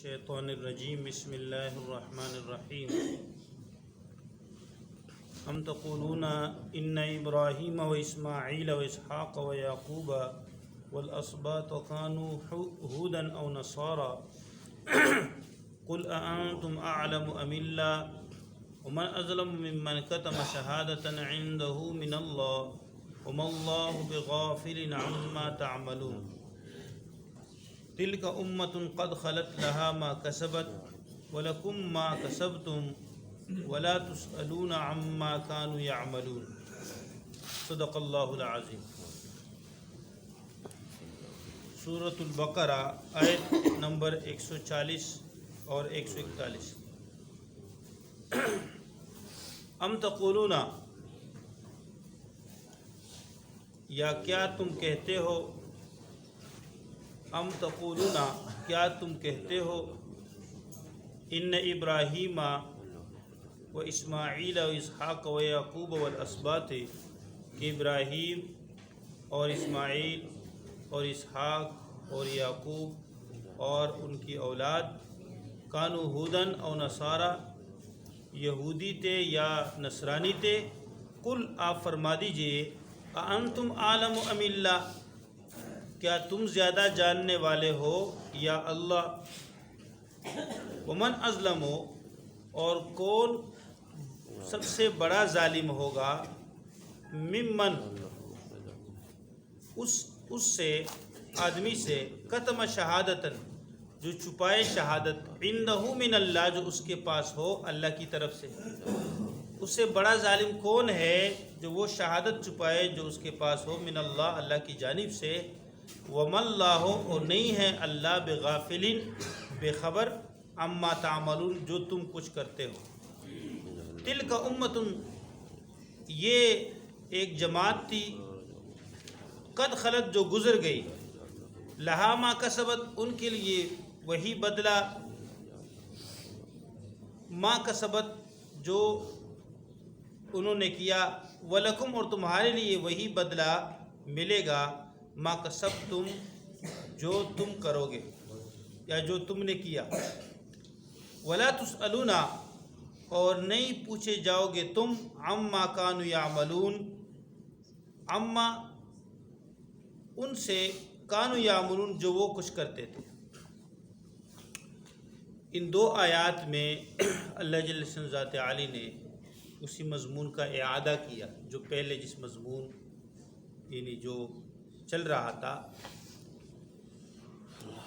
الشیطان الرجیم بسم اللہ الرحمن الرحیم ام تقولون ان ابراہیم و اسماعیل و اسحاق و یعقوب والاسباط كانوا هودا او نصارا قل اانتم اعلم ام اللہ ومن اظلم ممن كتم شهادة عنده من اللہ وما اللہ بغافل عما تعملون تلک امۃ قد خلت لها ما کسبت ولکم ما کسبتم ولا تسألون عما كانوا يعملون صدق اللہ العظیم۔ سورۃ البقرہ آیت نمبر 140 اور 141۔ ام تقولون، یا کیا تم کہتے ہو، ام تقولون کیا تم کہتے ہو، ان ابراہیم و اسماعیل و اسحاق و یعقوب والاسباط، کہ ابراہیم اور اسماعیل اور اسحاق اور یعقوب اور ان کی اولاد کانوا ہودن او نصارا، یہودی تھے یا نصرانی تھے۔ قل، آپ فرما دیجئے، اانتم عالم ام اللہ، کیا تم زیادہ جاننے والے ہو یا اللہ؟ ومن اظلم، اور کون سب سے بڑا ظالم ہوگا، ممن، اس سے، آدمی سے، کتم شہادتن، جو چھپائے شہادت، عندہ من اللہ، جو اس کے پاس ہو اللہ کی طرف سے۔ اس سے بڑا ظالم کون ہے جو وہ شہادت چھپائے جو اس کے پاس ہو، من اللہ، اللہ کی جانب سے۔ وما اللہ، اور نہیں ہے اللہ، بغافل، بے خبر، عما تعملون، جو تم کچھ کرتے ہو۔ تلک امۃ، یہ ایک جماعت تھی، قد خلت، جو گزر گئی، لہا ما کسبت، ان کے لیے وہی بدلہ، ما کسبت، جو انہوں نے کیا، ولکم، اور تمہارے لیے وہی بدلہ ملے گا، ما کسبتم، جو تم کرو گے یا جو تم نے کیا۔ ولا تسألون، اور نہیں پوچھے جاؤ گے تم، عما کانوا یعملون، عما، ان سے، کانوا یعملون، جو وہ کچھ کرتے تھے۔ ان دو آیات میں اللہ جل شانہ ذات عالی نے اسی مضمون کا اعادہ کیا جو پہلے جس مضمون یعنی جو چل رہا تھا۔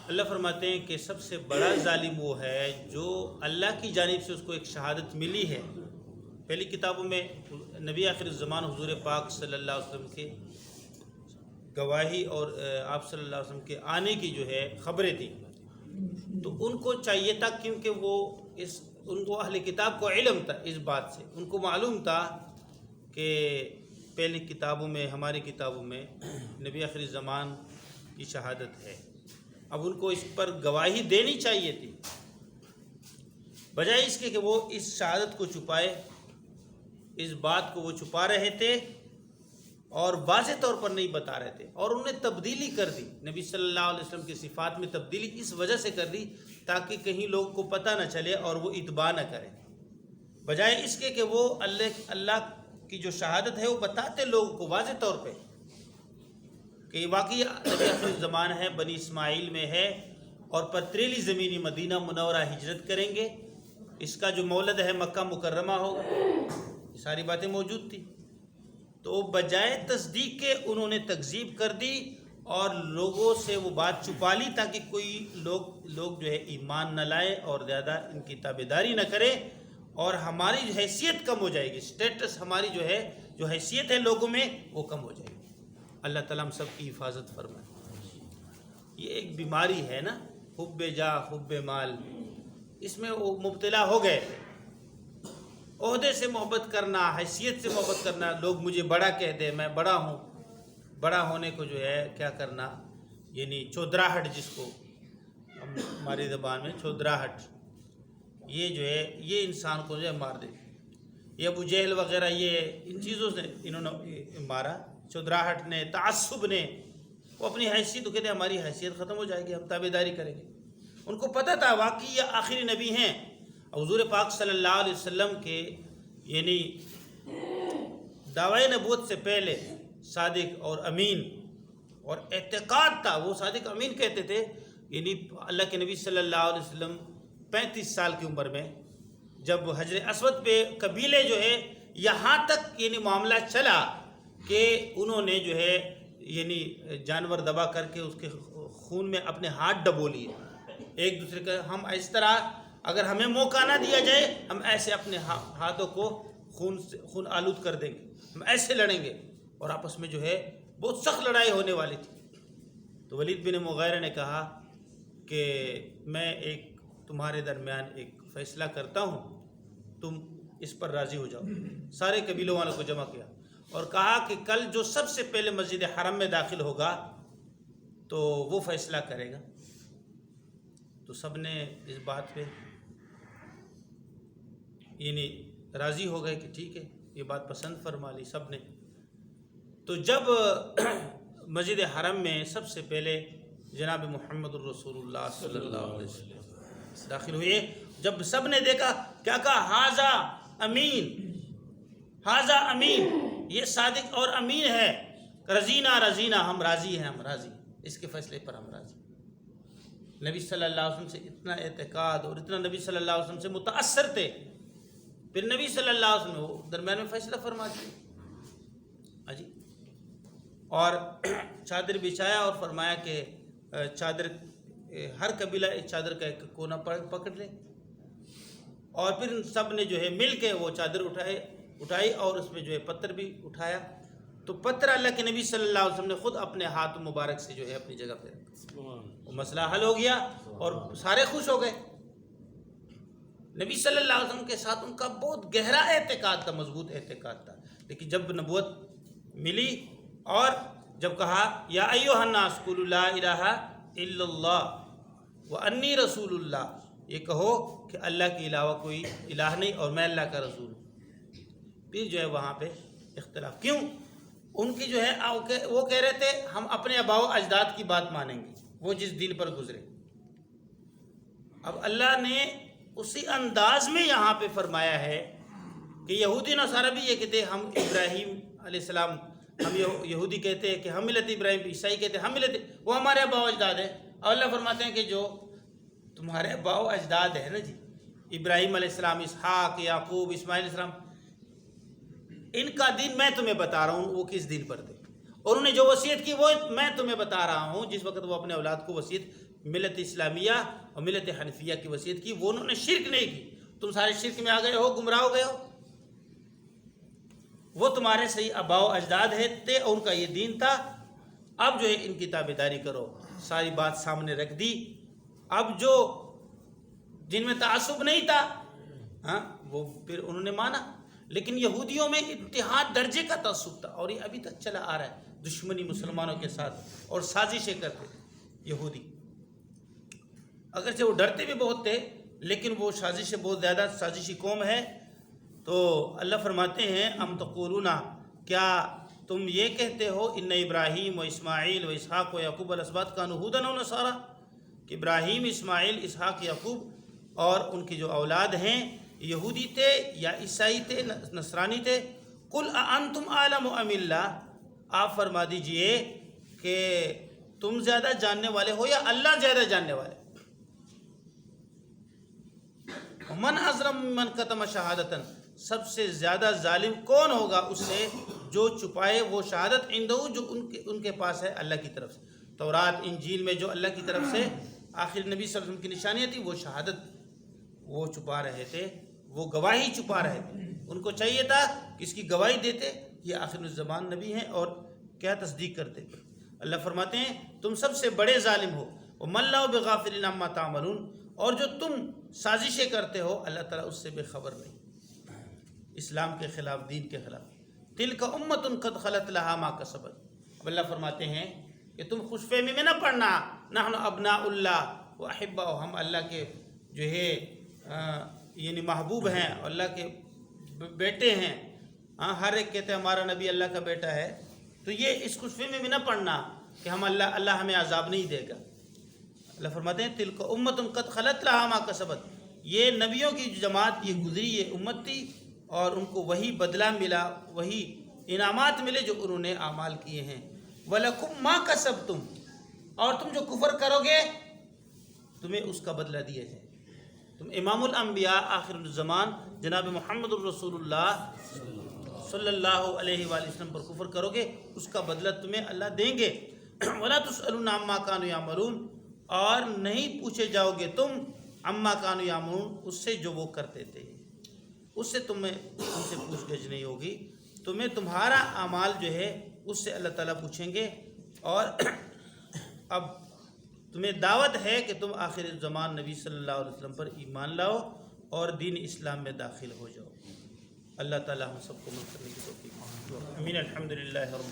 اللہ فرماتے ہیں کہ سب سے بڑا ظالم وہ ہے جو اللہ کی جانب سے اس کو ایک شہادت ملی ہے۔ پہلی کتابوں میں نبی آخر الزمان حضور پاک صلی اللہ علیہ وسلم کے گواہی اور آپ صلی اللہ علیہ وسلم کے آنے کی جو ہے خبریں تھیں، تو ان کو چاہیے تھا، کیونکہ وہ ان کو اہل کتاب کو علم تھا اس بات سے، ان کو معلوم تھا کہ پہلی کتابوں میں، ہماری کتابوں میں نبی آخر الزمان کی شہادت ہے۔ اب ان کو اس پر گواہی دینی چاہیے تھی، بجائے اس کے کہ وہ اس شہادت کو چھپائے، اس بات کو وہ چھپا رہے تھے اور واضح طور پر نہیں بتا رہے تھے، اور انہوں نے تبدیلی کر دی، نبی صلی اللہ علیہ وسلم کی صفات میں تبدیلی اس وجہ سے کر دی تاکہ کہیں لوگوں کو پتہ نہ چلے اور وہ اتباع نہ کریں، بجائے اس کے کہ وہ اللہ کی جو شہادت ہے وہ بتاتے لوگوں کو واضح طور پہ کہ واقعی نبی آخر الزمان ہے، بنی اسماعیل میں ہے، اور پتریلی زمینی مدینہ منورہ ہجرت کریں گے، اس کا جو مولد ہے مکہ مکرمہ ہوگا، یہ ساری باتیں موجود تھی۔ تو بجائے تصدیق کے انہوں نے تکذیب کر دی اور لوگوں سے وہ بات چھپا لی تاکہ کوئی لوگ جو ہے ایمان نہ لائے اور زیادہ ان کی تابعداری نہ کرے، اور ہماری جو حیثیت کم ہو جائے گی، سٹیٹس ہماری جو حیثیت ہے لوگوں میں وہ کم ہو جائے گی۔ اللہ تعالیٰ ہم سب کی حفاظت فرمائے۔ یہ ایک بیماری ہے نا، حب جاہ، حب مال، اس میں وہ مبتلا ہو گئے، عہدے سے محبت کرنا، حیثیت سے محبت کرنا، لوگ مجھے بڑا کہہ دیں، میں بڑا ہوں، بڑا ہونے کو جو ہے کیا کرنا، یعنی چودراہٹ، جس کو ہماری زبان میں چودراہٹ، یہ جو ہے یہ انسان کو جو ہے مار دے۔ یہ ابو جہل وغیرہ، یہ ان چیزوں سے انہوں نے مارا، چودراہٹ نے، تعصب نے، وہ اپنی حیثیت، تو کہتے ہیں ہماری حیثیت ختم ہو جائے گی، ہم تابعداری کریں گے۔ ان کو پتہ تھا واقعی یہ آخری نبی ہیں. حضور پاک صلی اللہ علیہ وسلم کے یعنی دعوی نبوت سے پہلے صادق اور امین اور اعتقاد تھا. وہ صادق امین کہتے تھے. یعنی اللہ کے نبی صلی اللہ علیہ وسلم 35 سال کی عمر میں جب حجر اسود پہ قبیلے جو ہے یہاں تک یعنی معاملہ چلا کہ انہوں نے جو ہے یعنی جانور ذبح کر کے اس کے خون میں اپنے ہاتھ ڈبو لیے ایک دوسرے کا. ہم اس طرح اگر ہمیں موقع نہ دیا جائے ہم ایسے اپنے ہاتھوں کو خون آلود کر دیں گے, ہم ایسے لڑیں گے. اور آپس میں جو ہے بہت سخت لڑائی ہونے والی تھی. تو ولید بن مغیرہ نے کہا کہ میں ایک تمہارے درمیان ایک فیصلہ کرتا ہوں, تم اس پر راضی ہو جاؤ. سارے قبیلوں والوں کو جمع کیا اور کہا کہ کل جو سب سے پہلے مسجد حرم میں داخل ہوگا تو وہ فیصلہ کرے گا. تو سب نے اس بات پہ یعنی راضی ہو گئے کہ ٹھیک ہے, یہ بات پسند فرما لی سب نے. تو جب مسجد حرم میں سب سے پہلے جناب محمد الرسول اللہ صلی اللہ علیہ وسلم داخل ہوئے, جب سب نے دیکھا کیا کہا, ہاذا امین, ہاذا امین, یہ صادق اور امین ہے. رضینا رضینا, ہم راضی ہیں, ہم راضی, اس کے فیصلے پر ہم راضی. نبی صلی اللہ علیہ وسلم سے اتنا اعتقاد اور اتنا نبی صلی اللہ علیہ وسلم سے متاثر تھے. پھر نبی صلی اللہ علیہ وسلم وہ درمیان میں فیصلہ فرما دیا جی, اور چادر بچھایا اور فرمایا کہ چادر ہر قبیلہ اس چادر کا ایک کونا پکڑ لے. اور پھر سب نے جو ہے مل کے وہ چادر اٹھائی اور اس میں جو ہے پتھر بھی اٹھایا. تو پتھر اللہ کے نبی صلی اللہ علیہ وسلم نے خود اپنے ہاتھ مبارک سے جو ہے اپنی جگہ پہ رکھا. وہ مسئلہ حل ہو گیا اور سارے خوش ہو گئے. نبی صلی اللہ علیہ وسلم کے ساتھ ان کا بہت گہرا اعتقاد تھا, مضبوط اعتقاد تھا. لیکن جب نبوت ملی اور جب کہا یا ایھا الناس قولوا لا الہ الا اللہ وانی رسول اللہ, یہ کہو کہ اللہ کے علاوہ کوئی الہ نہیں اور میں اللہ کا رسول ہوں. پھر جو ہے وہاں پہ اختلاف کیوں, ان کی جو ہے وہ کہہ رہے تھے ہم اپنے آباء و اجداد کی بات مانیں گے, وہ جس دین پر گزرے. اب اللہ نے اسی انداز میں یہاں پہ فرمایا ہے کہ یہودی نصارہ بھی یہ کہتے ہیں ہم ابراہیم علیہ السلام, ہم یہودی کہتے ہیں کہ ہم ملت ابراہیم, عیسائی کہتے ہیں ہم ملت, وہ ہمارے آباء و اجداد ہیں. اور اللہ فرماتے ہیں کہ جو تمہارے آباء و اجداد ہیں نا جی, ابراہیم علیہ السلام, اسحاق, یعقوب, اسماعیل علیہ السلام, ان کا دین میں تمہیں بتا رہا ہوں وہ کس دین پر تھے, اور انہوں نے جو وصیت کی وہ میں تمہیں بتا رہا ہوں. جس وقت وہ اپنے اولاد کو وصیت ملت اسلامیہ اور ملت حنفیہ کی وصیت کی, وہ انہوں نے شرک نہیں کی. تم سارے شرک میں آ گئے ہو, گمراہ ہو گئے ہو. وہ تمہارے صحیح آباء و اجداد تھے اور ان کا یہ دین تھا. اب جو ہے ان کی تابعداری کرو. ساری بات سامنے رکھ دی. اب جو جن میں تعصب نہیں تھا ہاں وہ پھر انہوں نے مانا, لیکن یہودیوں میں انتہا درجے کا تعصب تھا اور یہ ابھی تک چلا آ رہا ہے. دشمنی مسلمانوں کے ساتھ اور سازشیں کرتے تھے یہودی. اگرچہ وہ ڈرتے بھی بہت تھے لیکن وہ سازشیں بہت زیادہ سازشی قوم ہے. تو اللہ فرماتے ہیں ام تقولون, کیا تم یہ کہتے ہو ان ابراہیم و اسماعیل و اسحاق و یعقوب الاسباط کانوا ھودا و نصارا, کہ ابراہیم, اسماعیل, اسحاق, یعقوب اور ان کی جو اولاد ہیں یہودی تھے یا عیسائی تھے, نصرانی تھے. قل اانتم اعلم ام اللہ, آپ فرما دیجئے کہ تم زیادہ جاننے والے ہو یا اللہ زیادہ جاننے والے. من اظلم من کتم شہادتن, سب سے زیادہ ظالم کون ہوگا اس سے جو چھپائے وہ شہادت عندہ, جو ان کے پاس ہے اللہ کی طرف سے. تورات, انجیل میں جو اللہ کی طرف سے آخر نبی صلی اللہ علیہ وسلم کی نشانیاں تھی وہ شہادت وہ چھپا رہے تھے, وہ گواہی چھپا رہے تھے. ان کو چاہیے تھا کہ اس کی گواہی دیتے یہ آخر الزمان نبی ہیں اور کیا تصدیق کرتے. اللہ فرماتے ہیں تم سب سے بڑے ظالم ہو. وَمَا اللَّهُ بِغَافِلٍ عَمَّا تَعْمَلُونَ, اور جو تم سازشیں کرتے ہو اللہ تعالیٰ اس سے بے خبر نہیں. اسلام کے خلاف, دین کے خلاف. تِلْكَ أُمَّةٌ قَدْ خَلَتْ لَهَا مَا كَسَبَتْ. اب اللہ فرماتے ہیں کہ تم خوش فہمی میں نہ پڑنا. نحن ابناء اللہ وأحباؤہ, ہم اللہ کے جو ہے یعنی محبوب ہیں, اللہ کے بیٹے ہیں. ہاں ہر ایک کہتے ہیں ہمارا نبی اللہ کا بیٹا ہے. تو یہ اس خوش فہمی میں نہ پڑنا کہ ہم اللہ ہمیں عذاب نہیں دے گا. اللہ فرماتے ہیں تلک امت قد خلت لہا ما کسبت، یہ نبیوں کی جو جماعت یہ گزری یہ امت تھی اور ان کو وہی بدلہ ملا، وہی انعامات ملے جو انہوں نے اعمال کیے ہیں۔ وَلَكُمْ مَا كَسَبْتُمْ، اور تم جو کفر کرو گے تمہیں اس کا بدلہ دیا جائے۔ تم امام الانبیاء آخر الزمان جناب محمد الرسول اللہ صلی اللہ علیہ وآلہ وسلم پر کفر کرو گے اس کا بدلہ تمہیں اللہ دیں گے۔ وَلَا تُسْأَلُونَ عَمَّا كَانُوا يَعْمَلُونَ، اور نہیں پوچھے جاؤ گے تم عَمَّا كَانُوا يَعْمَلُونَ، اس سے جو وہ کرتے تھے، اس سے تم سے پوچھ گچھ نہیں ہوگی، تمہیں تمہارا اعمال جو ہے اس سے اللہ تعالیٰ پوچھیں گے۔ اور اب تمہیں دعوت ہے کہ تم آخر الزمان نبی صلی اللہ علیہ وسلم پر ایمان لاؤ اور دین اسلام میں داخل ہو جاؤ۔ اللہ تعالیٰ ہم سب کو مل کرنے کی توفیق۔ امین۔ الحمدللہ رب